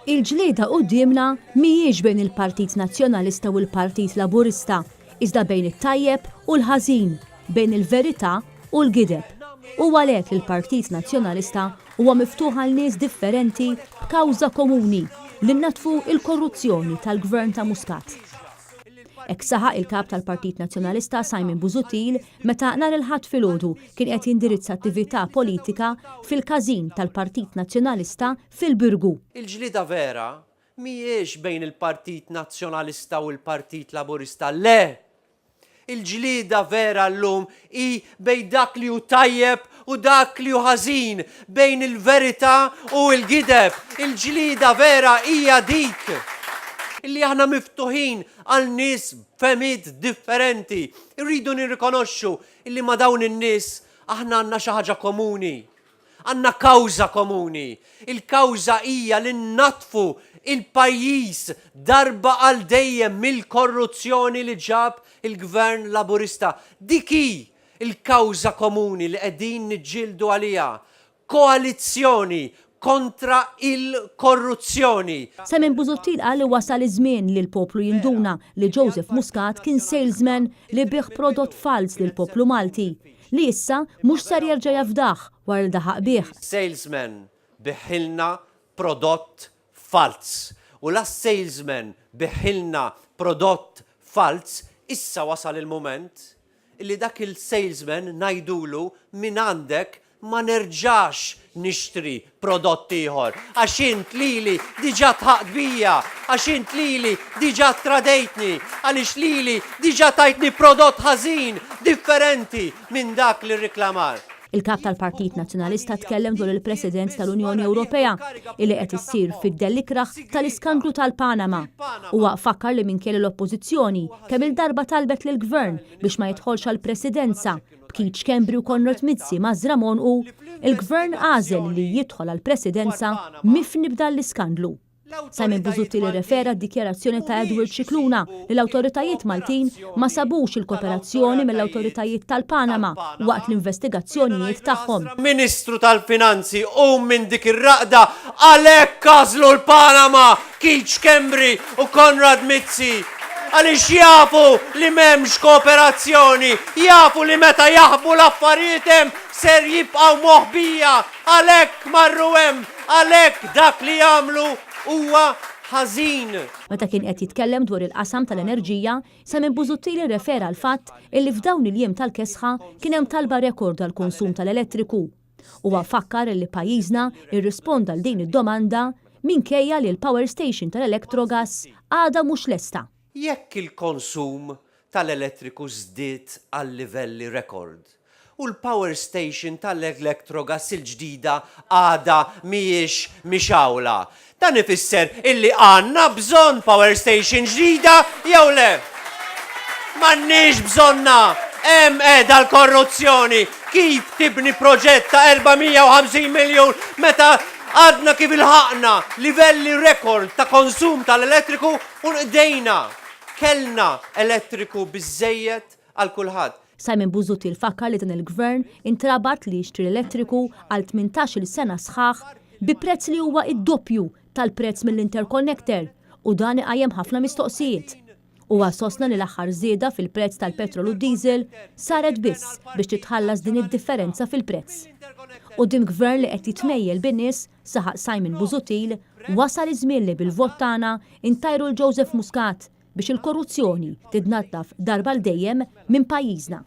Il-ġlieda qudiemna mhijiex bejn il-Partit Nazzjonalista u l-Partit Laburista, iżda bejn it-tajjeb u l-ħażin, bejn il-verità u l-gideb. U għalhekk il-Partit Nazzjonalista huwa miftuħ għal nies differenti b'kawża komuni li nnatfu il-korruzzjoni tal-Gvern ta' Muscat. Hekk saħaq il-kap tal-Partit Nazzjonalista Simon Busuttil meta nhar il-Ħadd filgħodu kien qed jindirizza attività politika fil-każin tal-Partit Nazzjonalista fil-Birgu. Il-ġlieda vera mhijiex bejn il-Partit Nazzjonalista u l-Partit Laburista, le! Il-ġlieda vera llum hi bejn dak li hu tajjeb u dak li hu ħażin, bejn il-verità u l-gideb. Il-ġlieda vera hija dik illi aħna miftuħin għal nies femid differenti. Irridu nirrikonoxxu illi ma' dawn in-nies aħna għandna xi ħaġa komuni. Għandna kawża komuni. Il-kawża hija li nnatfu il-pajjiż darba għal dejjem mill-korruzzjoni li ġab il-Gvern Laburista. Dik hi il-kawża komuni li qegħdin niġġieldu għaliha. Koalizzjoni kontra il-korruzzjoni. Simon Busuttil qal li wasal iż-żmien li l-poplu jinduna li Joseph Muscat kien salesman li bih prodott fals lil poplu Malti, li issa mhux ser jerġa' jafdah wara li daħaq bih. Salesman biħilna prodott fals. U la salesman biħilna prodott fals, issa wasal il-moment illi dak il-salesman ngħidulu minn għandek ma nerġax nixtri prodott ieħor. Għax int lili diġà tħaqt bija, għax int lili diġà tradejtni, għaliex lili diġà tajtni prodott ħażin differenti minn dak li rriklamar. Il-kap tal-Partit Nazzjonalista tkellem dwar il-President tal-Unjoni Ewropea illi qed issir fid-dellikraħ tal-iskandlu tal-Panama. Huwa fakkar li minkejja l-Oppożizzjoni kemm il-darba talbet lill-Gvern biex ma jidħolx għall-Presidenza b'Keith Schembri u Konrad Mizzi ma' Żramon u il-Gvern għażel li jidħol għall-Presidenza mifni b'dan l-iskandlu. Simon Busuttil irrefera d-dikjarazzjoni ta' Edward Cicluna li l-awtoritajiet Maltin ma sabux il-kooperazzjoni mill-awtoritajiet tal-Panama waqt l-investigazzjonijiet tagħhom. Ministru tal-Finanzi u minn dik ir-raqda għalhekk għażlu l-Panama, Keith Schembri u Konrad Mizzi. Għaliex jafu li m'hemmx kooperazzjoni, jafu li meta jaħbu l-affarijiet hemm ser jibqgħu moħbija, għalhekk marru hemm, għalhekk dak li jagħmlu huwa ħażin. Meta kien qed jitkellem dwar il-qasam tal-enerġija, Simon Busuttil irrefera l fatt illi f'dawn il-jiem tal-kesħa kien hemm talba rekord għal konsum tal-elettriku. Huwa fakkar illi pajjiżna irrisponda għal din id-domanda minkejja li l-power station tal-Electrogas għadha mhux lesta. Jekk il-konsum tal-elettriku żdied għal livelli rekord u l-power station tal-Electrogas il-ġdida għada mhijiex mixawla, dan ifisser illi għandna bżonn power station ġdida jew le? M'għandniex bżonna, hemm qiegħda l-korruzzjoni. Kif tibni proġett ta' 450 miljun meta għadna kif ilħaqna livelli rekord ta' konsum tal-elettriku u qdejna kellna elettriku biżżejjed għal kulħadd. Simon Busuttil fakkar li dan il-Gvern intrabat li jixtri l-elettriku għal 18-il sena sħaħ bi prezz li huwa id-doppju tal-prezz mill-interconnector u dan iqajjem ħafna mistoqsijiet. Huwa sostna li l-aħħar żieda fil-prezz tal-petrol u d-diesel saret biss biex titħallas din id-differenza fil-prezz. Quddiem Gvern li qed jitmejjel bin-nies, saħaq Simon Busuttil, wasal iż-żmien li bil-vot tagħna intajru l-Joseph Muscat biex il-korruzzjoni tidnaddaf darba l-dejjem minn pajjiżna.